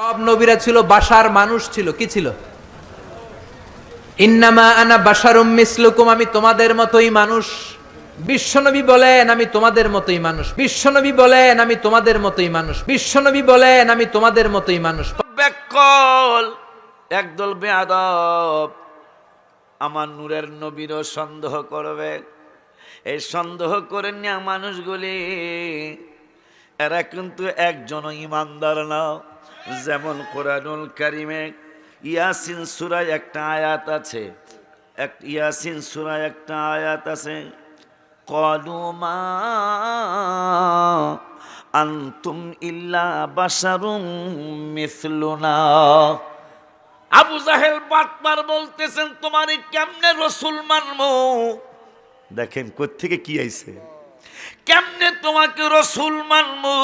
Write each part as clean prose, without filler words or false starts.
সব নবীরা ছিল বাশার, মানুষ ছিল। কি ছিল? ইন্নামা আনা বাশারুম মিসলুকুম, আমি তোমাদের মতোই মানুষ। বিশ্বনবী বলেন আমি তোমাদের মতোই মানুষ। বিশ্বনবী বলেন আমি তোমাদের মতোই মানুষ। বিশ্বনবী বলেন আমি তোমাদের মতোই মানুষ। ব্যাকল একদল বেয়াদব আমার নূরের নবীরও সন্দেহ করবে। এই সন্দেহ করে নেওয়া মানুষগুলি এরা কিন্তু একজনও ইমানদার না। যেমন কোরআনুল কারিমে ইয়াসিন সূরায় একটা আয়াত আছে, ইয়াসিন সূরায় একটা আয়াত আছে, ক্বালু মা আনতুম ইল্লা বাশারুম মিসলুনা। আবু জাহেল বাটপার বলতেছেন তোমারই কেমনে রসুল মানবো। দেখেন কোত্থেকে কি আইছে, কেমনে তোমাকে রসুল মানবো।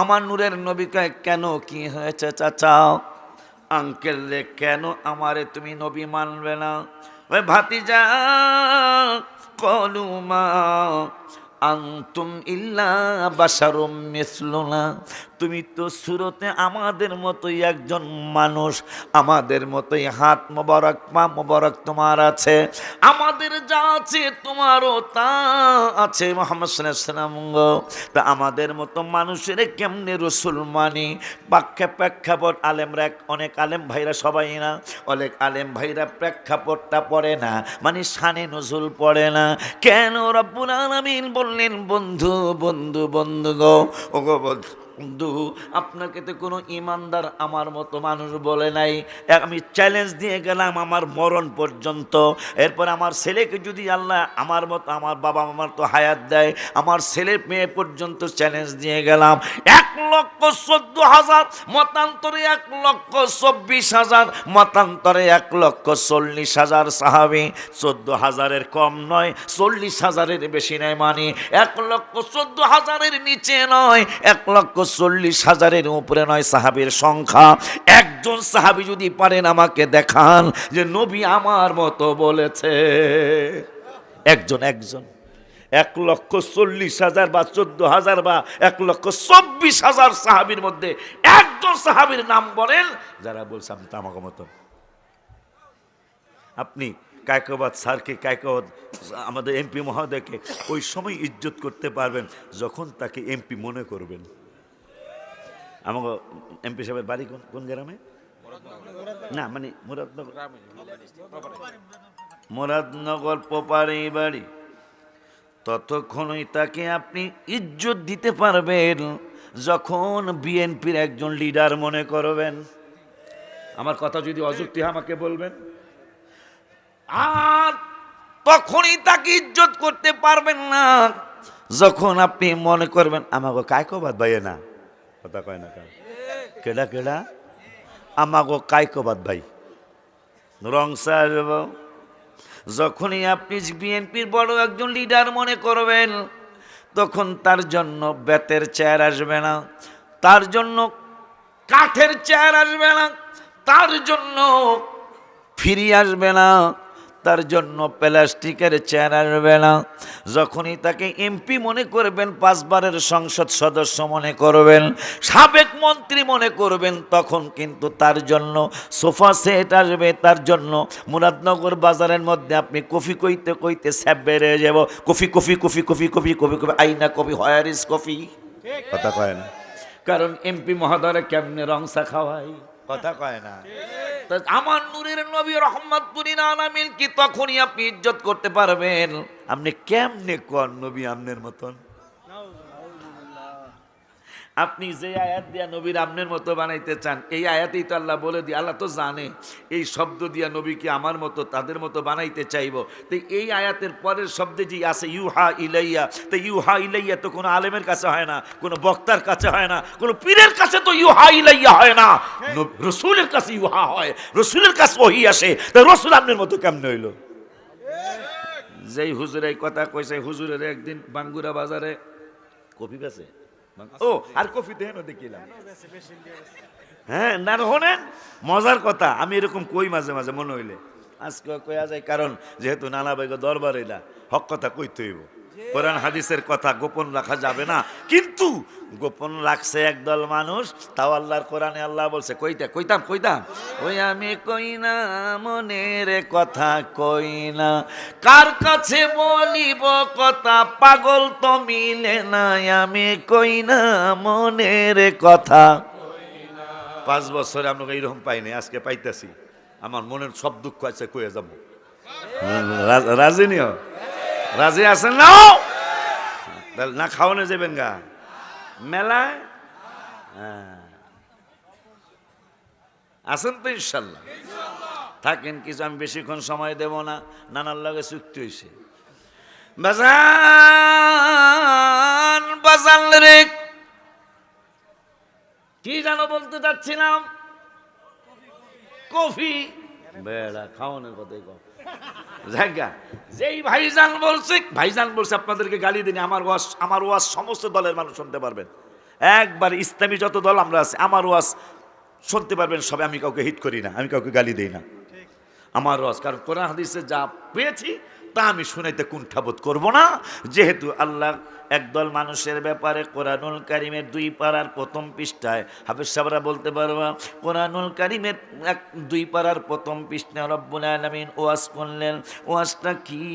আমার নূরের নবী কয় কেন কি হয়েছে চাচা, আঙ্কেল রে কেন আমারে তুমি নবী মানবে না। ওই ভাতিজা ক্বালু মা আনতুম ইল্লা বাশারুম মিসলুনা, তুমি তো সুরতে আমাদের মতোই একজন মানুষ, আমাদের মতোই হাত মোবারক পা মোবারক তোমার আছে, আমাদের যা আছে তোমারও তা আছে মুহাম্মদ সাল্লাল্লাহু আলাইহি ওয়াসাল্লাম। তা আমাদের মতো মানুষের কেমনে রসুল মানি। প্রেক্ষাপট আলেমরা, অনেক আলেম ভাইরা, সবাই না, অনেক আলেম ভাইরা প্রেক্ষাপটটা পড়ে না, মানে শানে নজুল পড়ে না। কেন রব্বুল আলামিন বললেন বন্ধু বন্ধু বন্ধু গো, ও গো বন্ধু, আপনাকে তো কোনো ইমানদার আমার মতো মানুষ বলে নাই। আমি চ্যালেঞ্জ দিয়ে গেলাম আমার মরণ পর্যন্ত। এরপর আমার ছেলেকে যদি আল্লাহ আমার মতো, আমার বাবা মামার তো হায়াত দেয়, আমার ছেলে মেয়ে পর্যন্ত চ্যালেঞ্জ দিয়ে গেলাম। 1,14,000 মতান্তরে 1,24,000 মতান্তরে 1,40,000 সাহাবী, 14,000-এর কম নয়, 40,000-এর বেশি নয়, মানে 1,14,000-এর নিচে নয়, 1,40,000-এর উপরে নয় সাহাবীর সংখ্যা। একজন সাহাবী যদি পারেন আমাকে দেখান যে নবী আমার মতো বলেছে। একজন 1,40,000 বা 14,000 বা 1,24,000 সাহাবীর মধ্যে একজন সাহাবীর নাম বলেন যারা বলছে আমি তো আমাকে মতো। আপনি কায়কোবাদ স্যারকে, কায়কোবাদ আমাদের এমপি মহোদয়কে ওই সময় ইজ্জত করতে পারবেন যখন তাকে এমপি মনে করবেন। আমাকে এমপি সাহেবের বাড়ি কোন গ্রামে? না, মানে মুরাদনগর পোপারি বাড়ি। ততক্ষণই তাকে আপনি ইজ্জত দিতে পারবেন যখন বিএনপির একজন লিডার মনে করবেন। আমার কথা যদি অযুক্তি হয় আমাকে বলবেন। আর তখনই তাকে ইজ্জত করতে পারবেন না যখন আপনি মনে করবেন আমাকে কায়কোবাদ ভাইয়ে না, কথা কয় না কেডা কেডা, আমাকে কায়কোবাদ ভাই রং সাহেব। যখনই আপনি বিএনপির বড় একজন লিডার মনে করবেন তখন তার জন্য বেতের চেয়ার আসবে না, তার জন্য কাঠের চেয়ার আসবে না, তার জন্য ফিরি আসবে না, তার জন্য প্লাস্টিকের চেয়ার আসবে না। যখনই তাকে এমপি মনে করবেন, 5 বারের সংসদ সদস্য মনে করবেন, সাবেক মন্ত্রী মনে করবেন, তখন কিন্তু তার জন্য সোফা সেট আসবে। তার জন্য মুরাদনগর বাজারের মধ্যে আপনি কফি কইতে কইতে স্যাপ বেড়ে যাব, coffee coffee coffee coffee coffee coffee coffee, আইনা কফি, হোয়ার ইজ কফি, কথা কয় না। কারণ এমপি মহোদয় কেমনে রংসা খাওয়াই, কথা কয় না। আমার নূরের নবী রহমাতুল আলামিন কি তখনই আপনি ইজ্জত করতে পারবেন। আপনি কেমনে কোন নবী আমনের মতন? আপনি যে আয়াত দিয়া নবীর আমনের মতো বানাইতে চান, এই আয়াতেই তো আল্লাহ বলে দিয়ে, আল্লাহ তো জানে এই শব্দ দিয়া নবীকে আমার মতো তাদের মতো বানাইতে চাইব। তো এই আয়াতের পরের শব্দে যে আছে ইউহা ইলাইয়া, তো ইউহা ইলাইয়া তো কোনো আলেমের কাছে হয় না, কোনো বক্তার কাছে হয় না, কোনো পীরের কাছে তো ইউহা ইলাইয়া হয় না, রসুলের কাছে ইউহা হয়, রসুলের কাছে ওহী আসে। তো রসুল আমনের মতো কেমনে হইল? যেই হুজুর এই কথা কইছে, হুজুরের একদিন বাঙ্গুরা বাজারে কফি বেচে, ও আর কফি দেন দেখিলাম, হ্যাঁ না শোনেন মজার কথা, আমি এরকম কই মাঝে মাঝে মনে হইলে, আজকে কয়া যায়, কারণ যেহেতু নানা ভাইকে দরবার এলা হক কথা কইতে হইব। কোরআন হাদিসের কথা গোপন রাখা যাবে না, কিন্তু গোপন রাখছে একদল মানুষ। তাও আল্লাহর কোরআনে আল্লাহ বলছে, কইতাম ওই আমি কই না মনের কথা কই না, কার কাছে বলিব কথা, পাগল তো মিলে না, আমি কই না মনের কথা। 5 বছরে আমরা এইরকম পাইনি, আজকে পাইতেছি। আমার মনের সব দুঃখ আছে, কয়ে যাবো। রাজি নিও, রাজি আছেন না? না খাওয়ানো যাবেন গা মেলায়? আছেন তো ইনশাল্লাহ? থাকেন কিছু, আমি বেশিক্ষণ সময় দেব না, নানার লগে চুক্তি হয়েছে। বাজান রে, কি জানো বলতে চাচ্ছিলাম? কফি বেড়া খাওয়ানোর কথাই কম জায়গা। যেই ভাইজান বলছে আপনাদেরকে গালি দিন। আমার ওয়াজ সমস্ত দলের মানুষ শুনতে পারবেন, একবার ইসলামী যত দল আমরা আছি, আমার ওয়াজ শুনতে পারবেন সবে। আমি কাউকে হিট করি না, আমি কাউকে গালি দিই না। আমার ওয়াজ, কারণ কোরআন হাদিসে যা পেয়েছি তা আমি শুনাইতে কুণ্ঠাবোধ করব না। যেহেতু আল্লাহ একদল মানুষের ব্যাপারে কোরআনুল কারিমের 2 পারার প্রথম পৃষ্ঠায়, হাফেজ সাহেবরা বলতে পারবা, কোরআনুল কারিমের 2 পারার প্রথম পৃষ্ঠায় রব্বুল আলামিন ওয়াজ করলেন। ওয়াজটা কি?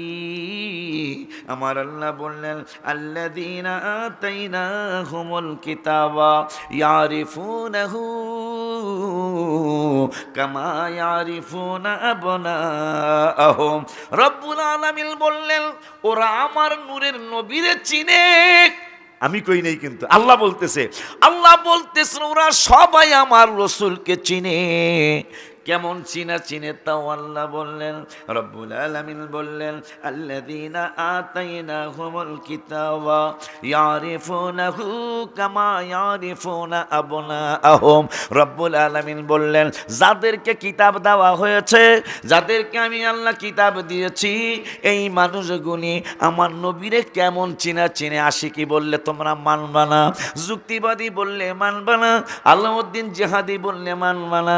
আমার আল্লাহ বললেন, আল্লাযীনা আতাইনাহুমুল কিতাবা ইয়ারিফুনাহু কামা ইয়ারিফুনা আবনাআহুম। রব্বুল আলামিন বললেন, ওরা আমার নূরের নবীরে চিনে। আমি কই নাই, কিন্তু আল্লাহ বলতেছে ওরা সবাই আমার রাসূলকে চিনে। কেমন চিনে তাও আল্লাহ বললেন, রব্বুল আলামিন বললেন, আল্লাযীনা আতাইনাহুমুল কিতাবা ইয়ারিফুনাহু কামা ইয়ারিফুনা আবনাআহুম। রব্বুল আলামিন বললেন, যাদেরকে কিতাব দেওয়া হয়েছে, যাদেরকে আমি আল্লাহ কিতাব দিয়েছি, এই মানুষগুলি আমার নবীরে কেমন চিনে। আশিকি বললে তোমরা মানবা না, যুক্তিবাদী বললে মানবা না, আলাউদ্দিন জিহাদি বললে মানবা না,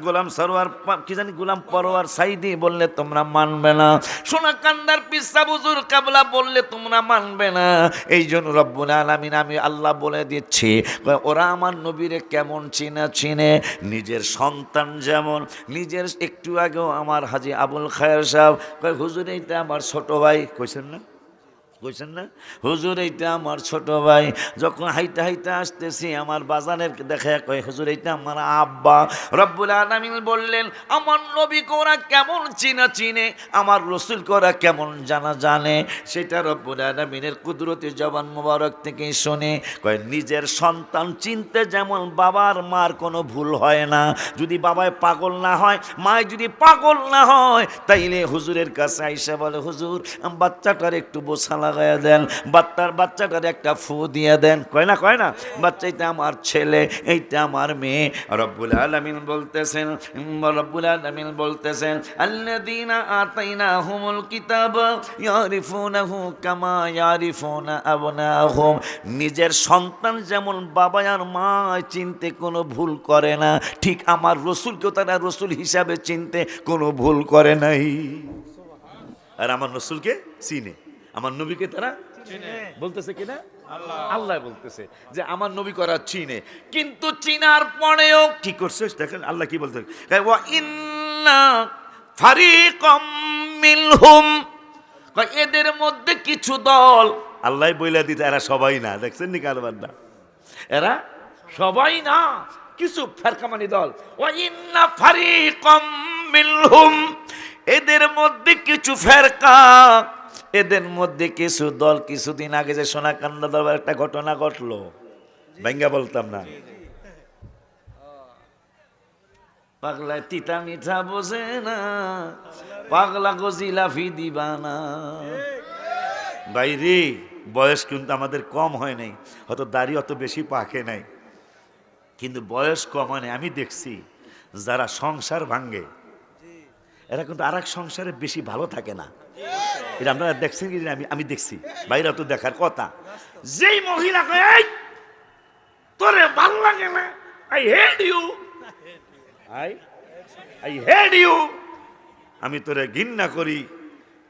গোলাম সরোয়ার কি জানি গোলাম পরোয়ার সাইদি বললে তোমরা মানবে না, সোনাকান্দার পিসা বুজুর কাবলা বললে তোমরা মানবে না। এই জন্য রব্বুল আলামিন আমি আল্লাহ বলে দিচ্ছি, ওরা আমার নবীরে কেমন চিনে। নিজের সন্তান যেমন, নিজের একটু আগেও আমার হাজী আবুল খায়ের সাহেব কয়, হুজুর এইটা আমার ছোট ভাই, কইছেন না হুজুর এইটা আমার ছোট ভাই। যখন হাইটা আসতেছি, আমার বাজানের দেখা কয়, হুজুর এইটা আমার আব্বা। রব্বুল আলামিন বললেন, আমার নবী কোরা কেমন চিনে, আমার রাসূল কোরা কেমন জানে, সেটা রব্বুল আলামিনের কুদরতি জবান মোবারক থেকে শুনে। কয়, নিজের সন্তান চিনতে যেমন বাবার মার কোনো ভুল হয় না, যদি বাবায় পাগল না হয়, মায় যদি পাগল না হয়, তাইলে হুজুরের কাছে আইসা বলে, হুজুর বাচ্চাটার একটু বোঝা লাগাইয়া দেন, বাচ্চাটার একটা ফু দিয়ে দেন। কয় না বাচ্চা এইটা আমার ছেলে, এইটা আমার মেয়ে। রব্বুল আলামিন বলতেছেন আল্লাযীনা আতাইনাহুমুল কিতাবা ইয়ারিফুনাহু কামা ইয়ারিফুনা আবনাআহুম। নিজের সন্তান যেমন বাবা আর মা চিনতে কোনো ভুল করে না, ঠিক আমার রাসূলকেও তারা রাসূল হিসাবে চিনতে কোনো ভুল করে নাই। আর আমার রাসূলকে চিনে, আমার নবীকে তারা বলতেছে কিনা? আল্লাহ বলতেছে যে আমার নবী করা চিনে। কিন্তু চিনার পরেও কি করছে দেখেন আল্লাহ কি বলতেছে, ওয়া ইন্না ফারিকাম মিনহুম, এদের মধ্যে কিছু দল, আল্লাহ বইলা দিতে এরা সবাই না। দেখছেন নি কারবারটা? এরা সবাই না, কিছু ফেরকামানি দল। ওয়া ইন্না ফারিকাম মিনহুম, এদের মধ্যে কিছু ফেরকা, এদের মধ্যে কিছু দল। কিছুদিন আগে যে সোনাকান্দা দরবার একটা ঘটনা ঘটলো, ভাঙ্গা বলতাম না, পাগলা তিতা মিঠা বোঝে না, পাগলা গো জিলাফি দিবা না। বাইরে বয়স কিন্তু আমাদের কম হয় নাই, হয়তো দাড়ি অত বেশি পাকে নাই, কিন্তু বয়স কম হয় নাই। আমি দেখছি যারা সংসার ভাঙ্গে, এরা কিন্তু আর এক সংসারে বেশি ভালো থাকে না। এটা আপনারা দেখছেন কি? আমি দেখছি, বাইরে তো দেখার কথা। যেই মহিলা কয় তোরে ভাল লাগে না, I hate you, I hate you, আমি তোরে ঘৃণা করি,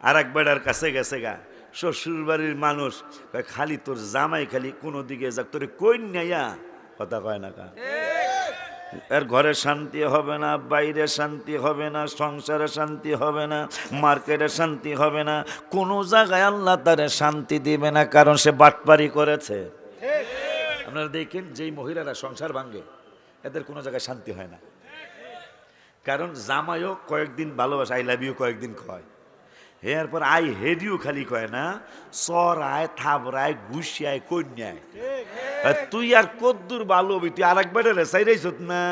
আর এক বেড়ার কাছে গেছে গা, শ্বশুর বাড়ির মানুষ কয় খালি তোর জামাই খালি কোনো দিকে যাক তোরে কই নাইয়া কথা কয় না কা এর ঘরে শান্তি হবে না, বাইরে শান্তি হবে না, সংসারে শান্তি হবে না, মার্কেটে শান্তি হবে না, কোনো জায়গায় আল্লাহ তারে শান্তি দিবে না, কারণ সে বাটপারি করেছে। আপনারা দেখেন যেই মহিলারা সংসার ভাঙে এদের কোনো জায়গায় শান্তি হয় না, কারণ জামাইও কয়েকদিন ভালোবাসে, আই লাভ ইউ কয়েকদিন কয়, এরপর আই হেড ইউ খালি কয় না, চড়ায় থাবড়ায় ঘুষিয়ায় কন্যায়। তুই আর কদ্দুর ভালো হবি, তুই আর একবার রেসাই রেছত না।